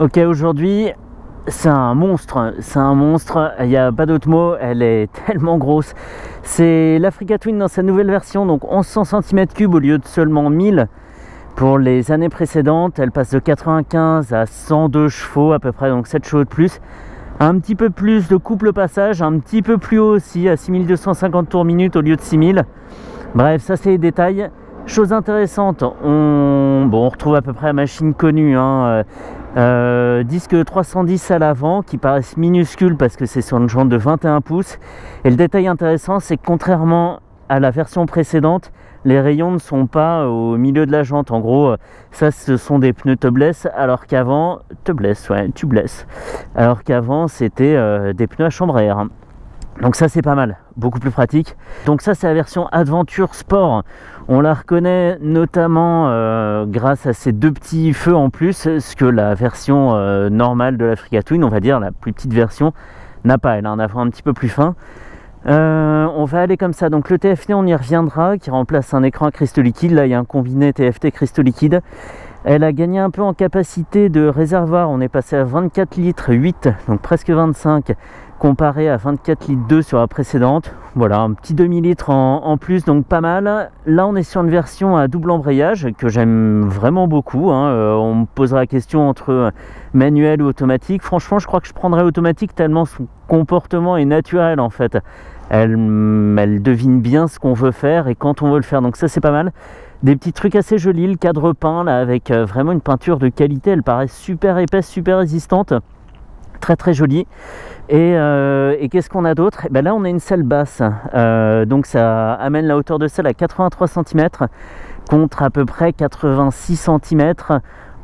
Ok, aujourd'hui c'est un monstre, il n'y a pas d'autre mot, elle est tellement grosse. C'est l'Africa Twin dans sa nouvelle version, donc 1100 cm3 au lieu de seulement 1000 pour les années précédentes. Elle passe de 95 à 102 chevaux à peu près, donc 7 chevaux de plus. Un petit peu plus de couple passage, un petit peu plus haut aussi, à 6250 tours minute au lieu de 6000. Bref, ça c'est les détails. Chose intéressante, on retrouve à peu près la machine connue, disque 310 à l'avant qui paraissent minuscules parce que c'est sur une jante de 21 pouces. Et le détail intéressant, c'est que contrairement à la version précédente, les rayons ne sont pas au milieu de la jante. En gros, ça ce sont des pneus tubeless, alors qu'avant, alors qu'avant c'était des pneus à chambre à air. Donc ça c'est pas mal, beaucoup plus pratique. Donc ça c'est la version Adventure Sport. On la reconnaît notamment grâce à ces deux petits feux en plus, ce que la version normale de l'Africa Twin, on va dire la plus petite version, n'a pas. Elle a un avant un petit peu plus fin. On va aller comme ça. Donc le TFT, on y reviendra, qui remplace un écran à cristaux liquides. Là il y a un combiné TFT cristaux liquides. Elle a gagné un peu en capacité de réservoir. On est passé à 24 litres 8, donc presque 25, comparé à 24 litres 2 sur la précédente. Voilà, un petit demi-litre en plus, donc pas mal. Là on est sur une version à double embrayage que j'aime vraiment beaucoup, on me posera la question entre manuel ou automatique. Franchement je crois que je prendrais automatique tellement son comportement est naturel en fait. Elle devine bien ce qu'on veut faire et quand on veut le faire, donc ça c'est pas mal. Des petits trucs assez jolis, le cadre peint là avec vraiment une peinture de qualité, elle paraît super épaisse, super résistante, très très jolie. Et qu'est-ce qu'on a d'autre? Ben là on a une selle basse, donc ça amène la hauteur de selle à 83 cm contre à peu près 86 cm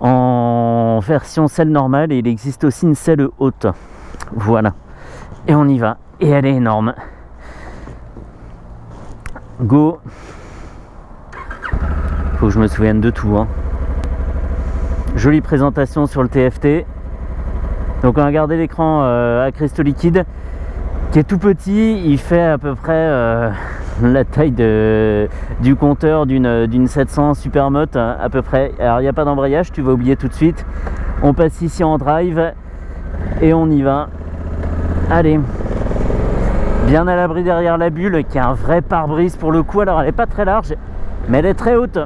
en version selle normale, et il existe aussi une selle haute. Voilà, et on y va, et elle est énorme. Go. Faut que je me souvienne de tout, Jolie présentation sur le TFT. Donc on a regardé l'écran à cristaux liquides qui est tout petit, il fait à peu près la taille du compteur d'une 700 Supermoto à peu près. Alors il n'y a pas d'embrayage, tu vas oublier tout de suite. On passe ici en drive et on y va. Allez, bien à l'abri derrière la bulle qui a un vrai pare-brise pour le coup. Alors elle n'est pas très large mais elle est très haute.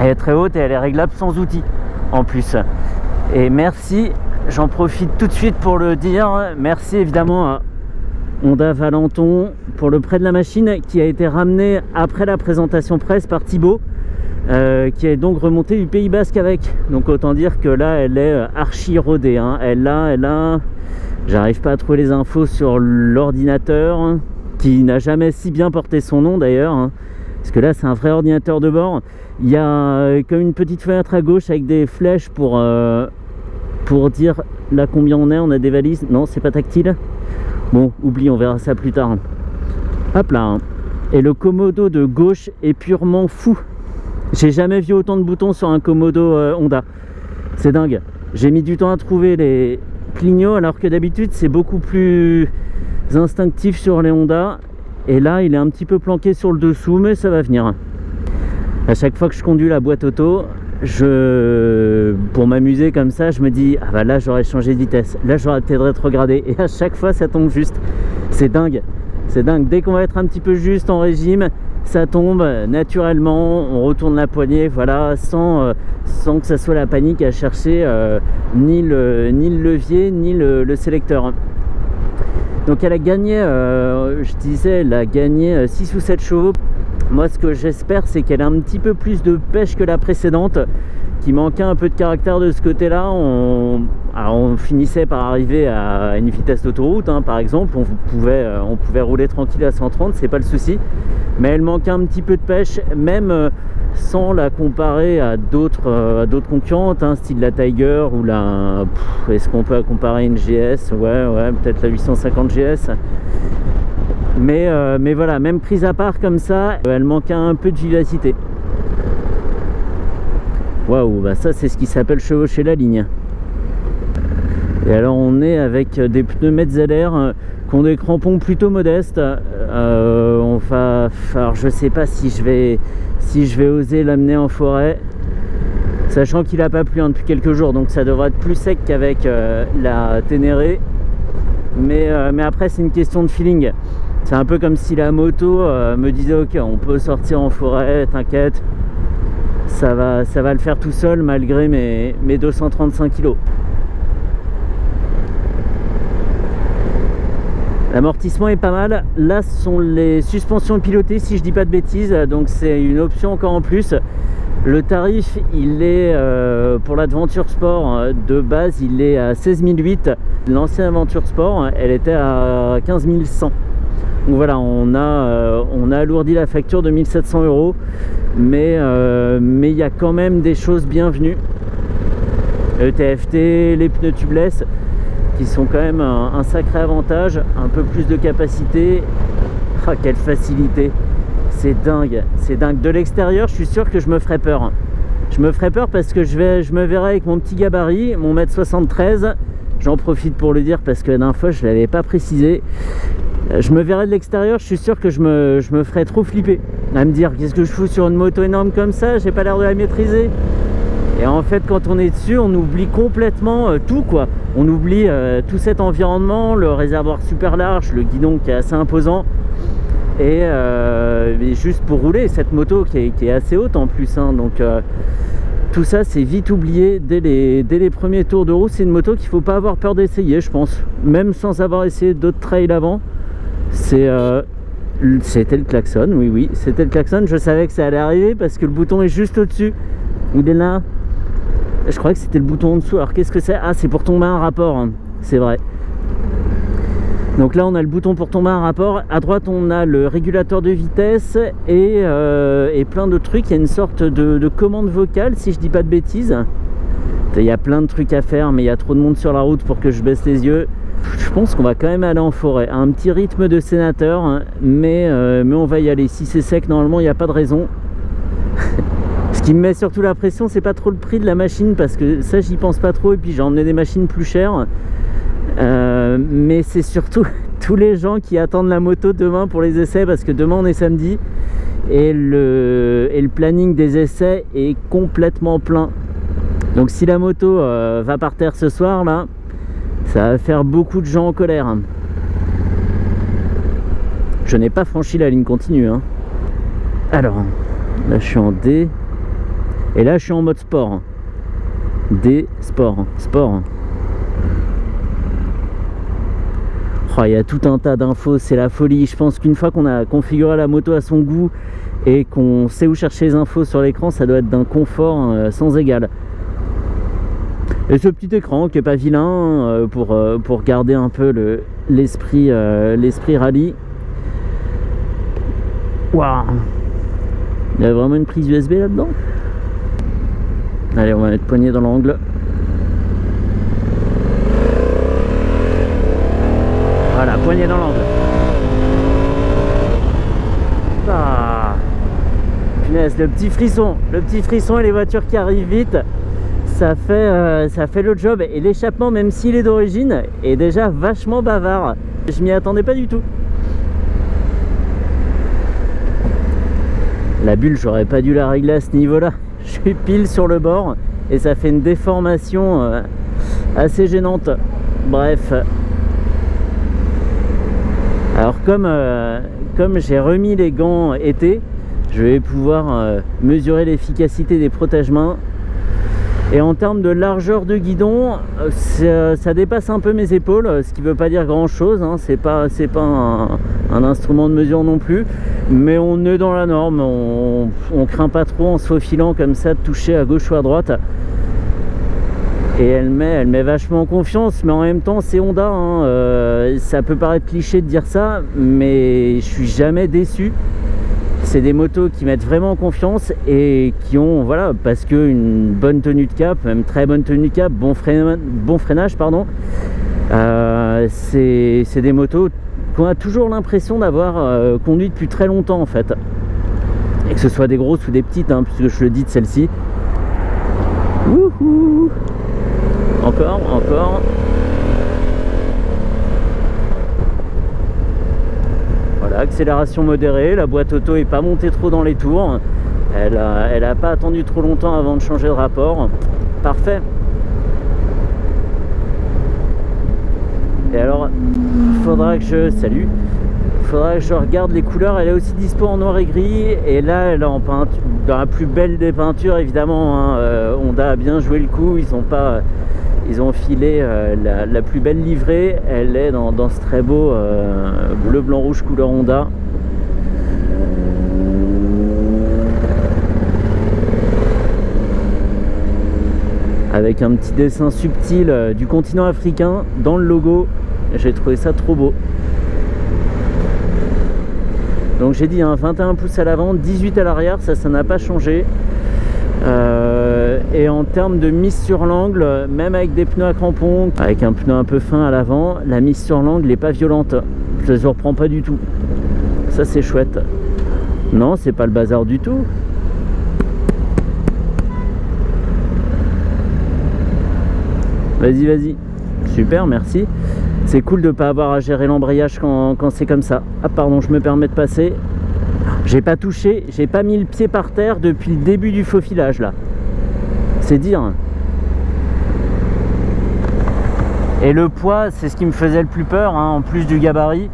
Elle est très haute et elle est réglable sans outil en plus. Et merci, j'en profite tout de suite pour le dire, merci évidemment à Honda Valenton pour le prêt de la machine qui a été ramené après la présentation presse par Thibaut, qui est donc remonté du Pays Basque avec. Donc autant dire que là elle est archi rodée, Elle a, j'arrive pas à trouver les infos sur l'ordinateur, qui n'a jamais si bien porté son nom d'ailleurs, parce que là c'est un vrai ordinateur de bord. Il y a comme une petite fenêtre à gauche avec des flèches pour dire là combien on a des valises. Non, c'est pas tactile. Bon, oublie, on verra ça plus tard. Hop là. Et le Komodo de gauche est purement fou. J'ai jamais vu autant de boutons sur un Komodo Honda. C'est dingue. J'ai mis du temps à trouver les clignots alors que d'habitude c'est beaucoup plus instinctif sur les Honda. Et là il est un petit peu planqué sur le dessous, mais ça va venir. À chaque fois que je conduis la boîte auto, pour m'amuser comme ça, je me dis ah bah là j'aurais changé de vitesse, là j'aurais peut-être rétrogradé, et à chaque fois ça tombe juste. C'est dingue, c'est dingue. Dès qu'on va être un petit peu juste en régime, ça tombe naturellement, on retourne la poignée, voilà, sans que ça soit la panique à chercher ni le levier ni le sélecteur. Donc elle a gagné, je disais, elle a gagné 6 ou 7 chevaux. Moi ce que j'espère c'est qu'elle a un petit peu plus de pêche que la précédente, qui manquait un peu de caractère de ce côté là. On finissait par arriver à une vitesse d'autoroute, par exemple, on pouvait rouler tranquille à 130, c'est pas le souci, mais elle manquait un petit peu de pêche, même sans la comparer à d'autres concurrentes, style la Tiger ou la... Est-ce qu'on peut comparer une GS? Ouais, peut-être la 850 GS. Mais voilà, même prise à part comme ça, elle manquait un peu de vivacité. Waouh, bah ça c'est ce qui s'appelle chevaucher la ligne. Et alors on est avec des pneus Metzeler qui ont des crampons plutôt modestes. Alors je sais pas si je vais oser l'amener en forêt. Sachant qu'il n'a pas plu depuis quelques jours, donc ça devrait être plus sec qu'avec la Ténéré. Mais après, c'est une question de feeling. C'est un peu comme si la moto me disait ok, on peut sortir en forêt, t'inquiète, ça va le faire tout seul malgré mes 235 kg. L'amortissement est pas mal. Là, ce sont les suspensions pilotées, si je dis pas de bêtises, donc c'est une option encore en plus. Le tarif, il est pour l'Adventure Sport de base, il est à 16 800. L'ancienne Aventure Sport, elle était à 15 100. Donc voilà, on a alourdi la facture de 1700 €, mais il y a quand même des choses bienvenues. Le TFT, les pneus tubeless, qui sont quand même un sacré avantage, un peu plus de capacité. Ah, quelle facilité! C'est dingue, c'est dingue. De l'extérieur, je suis sûr que je me ferais peur. Je me ferais peur parce que je me verrai avec mon petit gabarit, mon 1m73. J'en profite pour le dire parce que la dernière fois, je ne l'avais pas précisé. Je me verrais de l'extérieur, je suis sûr que je me ferais trop flipper. À me dire, qu'est-ce que je fous sur une moto énorme comme ça? J'ai pas l'air de la maîtriser. Et en fait, quand on est dessus, on oublie complètement tout, quoi. On oublie tout cet environnement, le réservoir super large, le guidon qui est assez imposant. Et juste pour rouler, cette moto qui est assez haute en plus, hein, donc tout ça c'est vite oublié dès les premiers tours de roue. C'est une moto qu'il ne faut pas avoir peur d'essayer, je pense, même sans avoir essayé d'autres trails avant. C'était le klaxon, oui, c'était le klaxon. Je savais que ça allait arriver parce que le bouton est juste au-dessus, il est là. Je croyais que c'était le bouton en dessous. Alors qu'est-ce que c'est? Ah, c'est pour tomber un rapport, hein. C'est vrai. Donc là on a le bouton pour tomber un rapport, à droite on a le régulateur de vitesse et plein de trucs. Il y a une sorte de commande vocale, si je dis pas de bêtises. Il y a plein de trucs à faire, mais il y a trop de monde sur la route pour que je baisse les yeux. Je pense qu'on va quand même aller en forêt, un petit rythme de sénateur, hein, mais on va y aller. Si c'est sec, normalement il n'y a pas de raison. Ce qui me met surtout la pression, c'est pas trop le prix de la machine, parce que ça j'y pense pas trop, et puis j'ai emmené des machines plus chères. Mais c'est surtout tous les gens qui attendent la moto demain pour les essais, parce que demain on est samedi et le planning des essais est complètement plein. Donc si la moto va par terre ce soir là, ça va faire beaucoup de gens en colère. Je n'ai pas franchi la ligne continue, hein. Alors là je suis en D et là je suis en mode sport. D, sport. Oh, il y a tout un tas d'infos, c'est la folie. Je pense qu'une fois qu'on a configuré la moto à son goût et qu'on sait où chercher les infos sur l'écran, ça doit être d'un confort sans égal. Et ce petit écran qui est pas vilain pour garder un peu l'esprit rallye. Waouh! Il y a vraiment une prise USB là-dedans. Allez, on va mettre poignée dans l'angle. Voilà, poignée dans l'angle. Ah, punaise, le petit frisson et les voitures qui arrivent vite, ça fait le job. Et l'échappement, même s'il est d'origine, est déjà vachement bavard. Je m'y attendais pas du tout. La bulle, j'aurais pas dû la régler à ce niveau-là. Je suis pile sur le bord et ça fait une déformation assez gênante. Bref. Alors comme j'ai remis les gants été, je vais pouvoir mesurer l'efficacité des protège-mains. Et en termes de largeur de guidon, ça dépasse un peu mes épaules, ce qui ne veut pas dire grand chose, hein. C'est pas un instrument de mesure non plus, mais on est dans la norme, on craint pas trop en se faufilant comme ça de toucher à gauche ou à droite. Et elle met vachement en confiance, mais en même temps c'est Honda, hein. Ça peut paraître cliché de dire ça, mais je suis jamais déçu. C'est des motos qui mettent vraiment en confiance et qui ont, voilà, parce que une bonne tenue de cap, même très bonne tenue de cap, bon freinage, pardon. C'est des motos qu'on a toujours l'impression d'avoir conduit depuis très longtemps en fait. Et que ce soit des grosses ou des petites, hein, puisque je le dis de celle-ci. Wouhou! Encore. Voilà, accélération modérée, la boîte auto est pas montée trop dans les tours. Elle a pas attendu trop longtemps avant de changer de rapport. Parfait. Et alors, faudra que je regarde les couleurs. Elle est aussi dispo en noir et gris. Et là, elle est en peinture, dans la plus belle des peintures, évidemment. Hein. Honda a bien joué le coup. Ils ont filé la plus belle livrée. Elle est dans ce très beau bleu, blanc, rouge couleur Honda. Avec un petit dessin subtil du continent africain dans le logo. J'ai trouvé ça trop beau. Donc j'ai dit 21 pouces à l'avant, 18 à l'arrière, ça n'a pas changé. Et en termes de mise sur l'angle, même avec des pneus à crampons, avec un pneu un peu fin à l'avant, la mise sur l'angle n'est pas violente. Je ne surprends pas du tout. Ça c'est chouette. Non, c'est pas le bazar du tout. Vas-y, vas-y. Super, merci. C'est cool de ne pas avoir à gérer l'embrayage quand c'est comme ça. Ah pardon, je me permets de passer. J'ai pas touché, j'ai pas mis le pied par terre depuis le début du faufilage là. C'est dire. Et le poids, c'est ce qui me faisait le plus peur, hein, en plus du gabarit.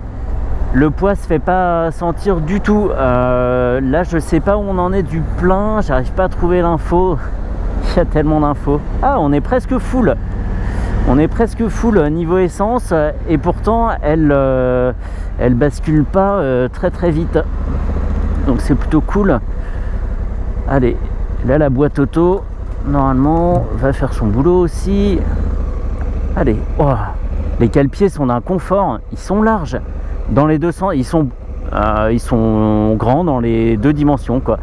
Le poids se fait pas sentir du tout. Là, je sais pas où on en est du plein, j'arrive pas à trouver l'info. Il y a tellement d'infos. Ah, on est presque full. On est presque full niveau essence et pourtant elle bascule pas très très vite. Donc c'est plutôt cool. Allez, là la boîte auto normalement va faire son boulot aussi. Allez, oh, les cale-pieds sont d'un confort, ils sont larges dans les deux sens, ils sont grands dans les deux dimensions quoi.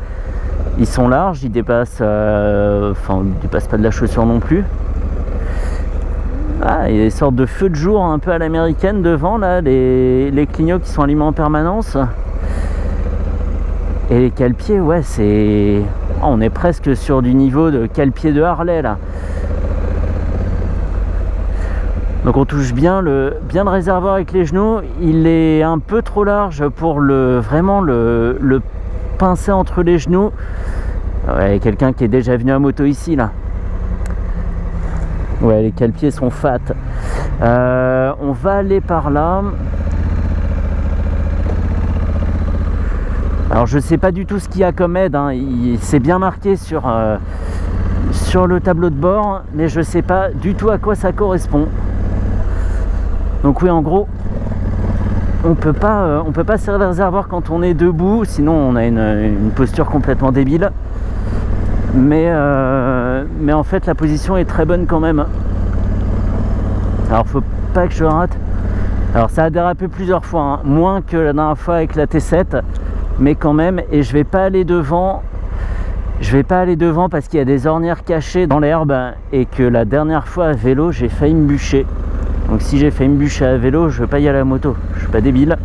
Ils sont larges, ils dépassent, enfin ils dépassent pas de la chaussure non plus. Ah, il y a des sortes de feux de jour un peu à l'américaine devant là, les clignots qui sont allumés en permanence. Et les cale-pieds, ouais, c'est... Oh, on est presque sur du niveau de cale-pied de Harley là. Donc on touche bien le réservoir avec les genoux. Il est un peu trop large pour vraiment le pincer entre les genoux. Ouais, quelqu'un qui est déjà venu à moto ici là. Ouais, les cale-pieds sont fat. On va aller par là. Alors je sais pas du tout ce qu'il y a comme aide, hein. C'est bien marqué sur le tableau de bord, mais je sais pas du tout à quoi ça correspond. Donc oui, en gros, on peut pas serrer le réservoir quand on est debout, sinon on a une posture complètement débile. Mais en fait la position est très bonne quand même. Alors faut pas que je rate. Alors ça a dérapé plusieurs fois, hein. Moins que la dernière fois avec la T7, mais quand même. Et je vais pas aller devant. Je vais pas aller devant parce qu'il y a des ornières cachées dans l'herbe et que la dernière fois à vélo j'ai failli me bûcher. Donc si j'ai failli me bûcher à vélo, je veux pas y aller à la moto. Je suis pas débile.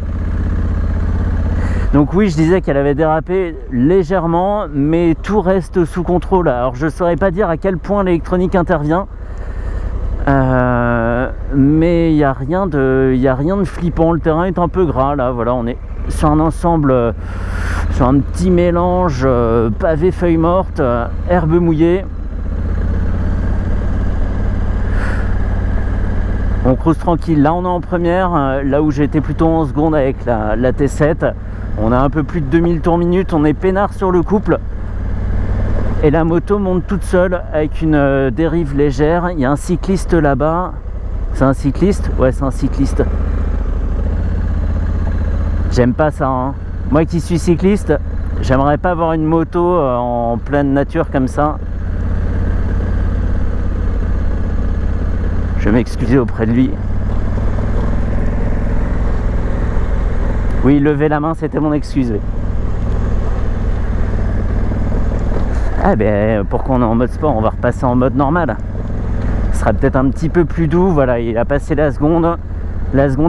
Donc oui, je disais qu'elle avait dérapé légèrement, mais tout reste sous contrôle. Alors je ne saurais pas dire à quel point l'électronique intervient, mais il n'y a rien de flippant. Le terrain est un peu gras là, voilà, on est sur un ensemble, sur un petit mélange pavé feuilles mortes, herbe mouillée. On cruise tranquille. Là on est en première, là où j'étais plutôt en seconde avec la T7. On a un peu plus de 2000 tours minute, on est peinard sur le couple. Et la moto monte toute seule avec une dérive légère. Il y a un cycliste là-bas. C'est un cycliste? Ouais, c'est un cycliste. J'aime pas ça, hein. Moi qui suis cycliste, j'aimerais pas avoir une moto en pleine nature comme ça. Je vais m'excuser auprès de lui. Oui, lever la main, c'était mon excuse. Oui. Ah ben, pourquoi on est en mode sport, on va repasser en mode normal. Ce sera peut-être un petit peu plus doux. Voilà, il a passé la seconde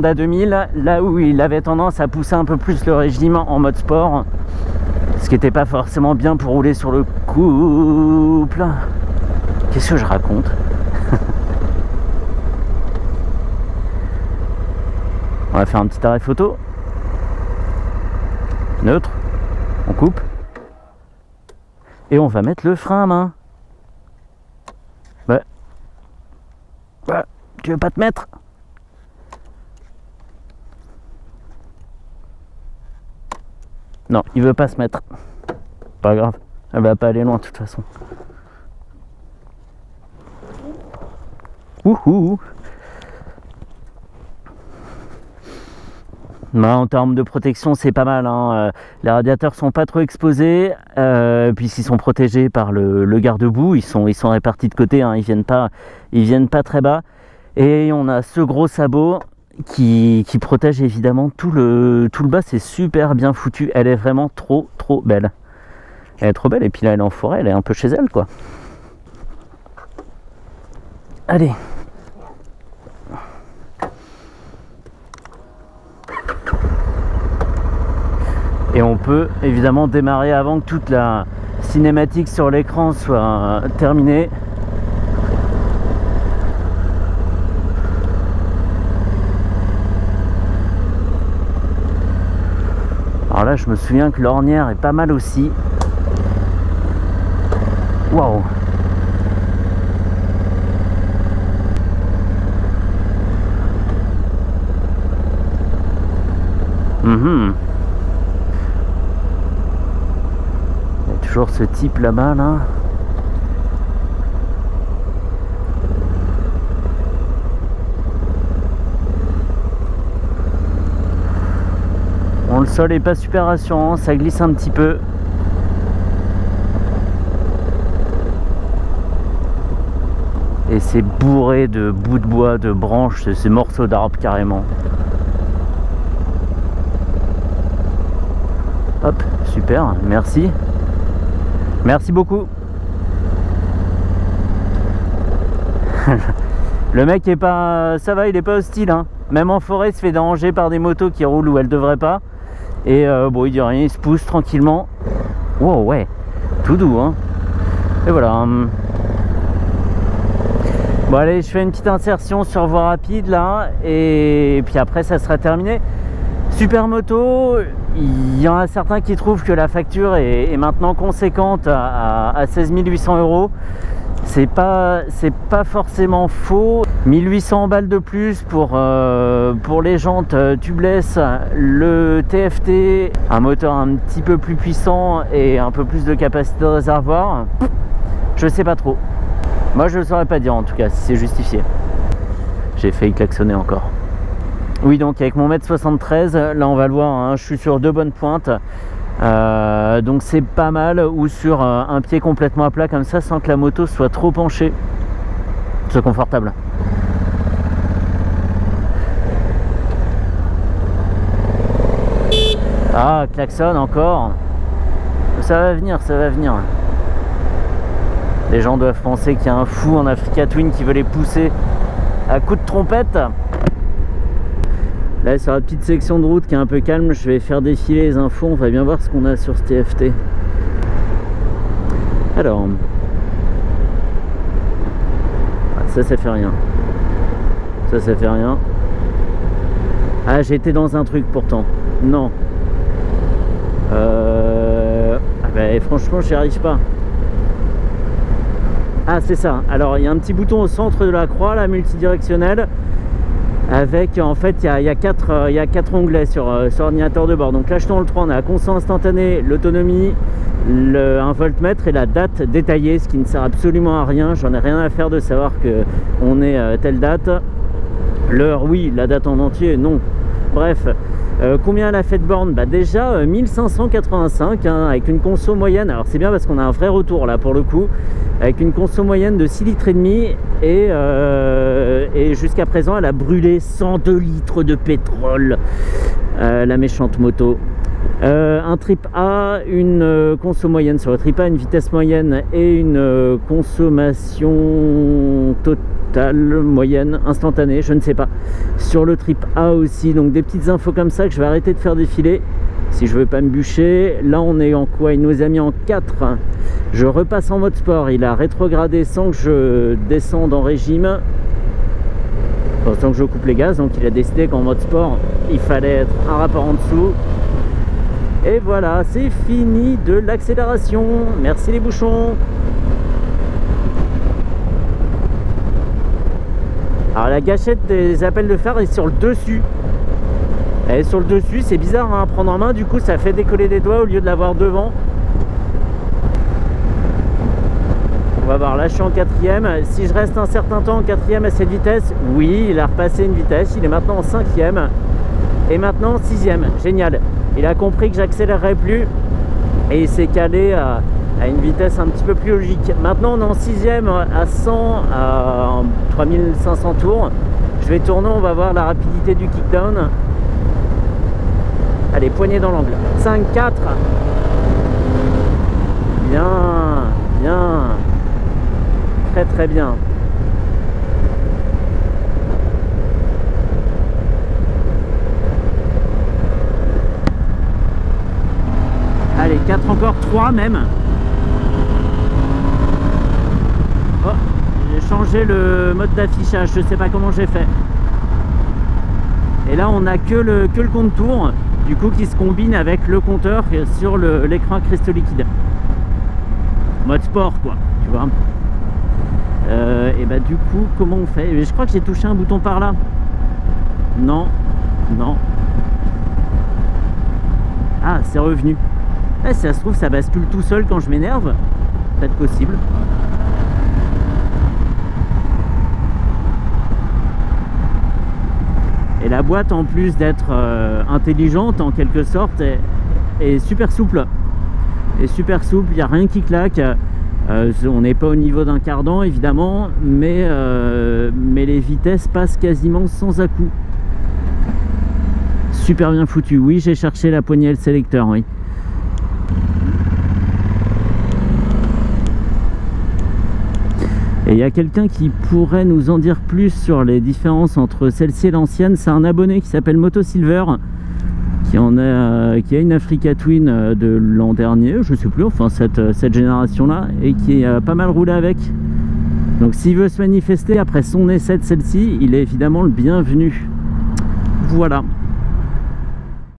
à 2000, là où il avait tendance à pousser un peu plus le régime en mode sport, ce qui n'était pas forcément bien pour rouler sur le couple. Qu'est-ce que je raconte? On va faire un petit arrêt photo. Neutre. On coupe. Et on va mettre le frein à main. Bah, tu veux pas te mettre? Non, il veut pas se mettre. Pas grave, elle va pas aller loin de toute façon. Ouhou. Bah, en termes de protection, c'est pas mal, hein. Les radiateurs sont pas trop exposés, puis ils sont protégés par le garde-boue. Ils sont répartis de côté, hein. Ils viennent pas très bas. Et on a ce gros sabot qui protège évidemment tout le bas. C'est super bien foutu. Elle est vraiment trop belle. Elle est trop belle. Et puis là, elle est en forêt. Elle est un peu chez elle, quoi. Allez. Et on peut évidemment démarrer avant que toute la cinématique sur l'écran soit terminée. Alors là, je me souviens que l'ornière est pas mal aussi. Waouh! Il y a toujours ce type là-bas, là. Bon, le sol est pas super rassurant, ça glisse un petit peu. Et c'est bourré de bouts de bois, de branches, de ces morceaux d'arbres carrément. Hop, super, merci. Merci beaucoup. Le mec est pas... ça va, il est pas hostile, hein. Même en forêt, il se fait déranger par des motos qui roulent où elles devraient pas. Et bon, il dit rien, il se pousse tranquillement. Wow, ouais, tout doux, hein. Et voilà. Bon, allez, je fais une petite insertion sur voie rapide là. Et puis après, ça sera terminé. Super moto. Il y en a certains qui trouvent que la facture est maintenant conséquente à 16 800 €. C'est pas forcément faux. 1800 balles de plus pour les jantes tubeless, le TFT, un moteur un petit peu plus puissant et un peu plus de capacité de réservoir. Je sais pas trop. Moi je ne saurais pas dire en tout cas si c'est justifié. J'ai failli klaxonner encore. Oui, donc avec mon 1m73, là on va le voir, hein, je suis sur 2 bonnes pointes. Donc c'est pas mal, ou sur un pied complètement à plat comme ça sans que la moto soit trop penchée. C'est confortable. Ah, klaxon encore. Ça va venir, ça va venir. Les gens doivent penser qu'il y a un fou en Africa Twin qui veut les pousser à coups de trompette. Là sur la petite section de route qui est un peu calme, je vais faire défiler les infos, on va bien voir ce qu'on a sur ce TFT. Alors, ça fait rien. Ça fait rien. Ah, j'ai été dans un truc pourtant. Non. Franchement, j'y arrive pas. Ah, c'est ça. Alors, il y a un petit bouton au centre de la croix, là, multidirectionnel. Avec, en fait, il y a quatre onglets sur ordinateur de bord. Donc là, je tourne le 3, on a la console instantanée, l'autonomie, un voltmètre et la date détaillée, ce qui ne sert absolument à rien. J'en ai rien à faire de savoir que on est telle date. L'heure, oui. La date en entier, non. Bref, combien elle a fait de bornes? Bah déjà 1585, hein, avec une conso moyenne. Alors c'est bien parce qu'on a un vrai retour là pour le coup, avec une conso moyenne de 6,5 litres et jusqu'à présent elle a brûlé 102 litres de pétrole, la méchante moto. Un trip A, une conso moyenne sur le trip A, une vitesse moyenne et une consommation totale moyenne instantanée, je ne sais pas, sur le trip A aussi. Donc des petites infos comme ça que je vais arrêter de faire défiler si je veux pas me bûcher. Là on est en quoi? Il nous a mis en 4. Je repasse en mode sport, il a rétrogradé sans que je descende en régime, enfin, sans que je coupe les gaz. Donc il a décidé qu'en mode sport il fallait être un rapport en dessous. Et voilà, c'est fini de l'accélération. Merci les bouchons. Alors la gâchette des appels de phare est sur le dessus. Elle est sur le dessus, c'est bizarre hein, à prendre en main, du coup ça fait décoller des doigts au lieu de l'avoir devant. On va voir, là je suis en 4e. Si je reste un certain temps en 4e à cette vitesse, oui, il a repassé une vitesse, il est maintenant en 5e. Et maintenant en 6e, génial. Il a compris que j'accélérerai plus et il s'est calé à une vitesse un petit peu plus logique. Maintenant on est en 6e à 100, à 3500 tours. Je vais tourner, on va voir la rapidité du kickdown. Allez, poignée dans l'angle. 5, 4. Bien, bien. Très très bien. Allez, 4 encore, 3 même. Oh, j'ai changé le mode d'affichage, je sais pas comment j'ai fait. Et là on a que le compte-tour, du coup qui se combine avec le compteur sur l'écran Crystal Liquid. Mode sport quoi, tu vois. Et bah du coup comment on fait? Je crois que j'ai touché un bouton par là. Non, non. Ah, c'est revenu. Eh, si ça se trouve ça bascule tout seul quand je m'énerve. Peut-être possible. Et la boîte, en plus d'être intelligente en quelque sorte, est super souple. Et super souple, il n'y a rien qui claque. On n'est pas au niveau d'un cardan évidemment, mais les vitesses passent quasiment sans à-coups. Super bien foutu. Oui, j'ai cherché la poignée et le sélecteur, oui. Et il y a quelqu'un qui pourrait nous en dire plus sur les différences entre celle-ci et l'ancienne. C'est un abonné qui s'appelle Motosilver, qui a une Africa Twin de l'an dernier, je sais plus, enfin cette génération-là, et qui a pas mal roulé avec. Donc s'il veut se manifester après son essai de celle-ci, il est évidemment le bienvenu. Voilà.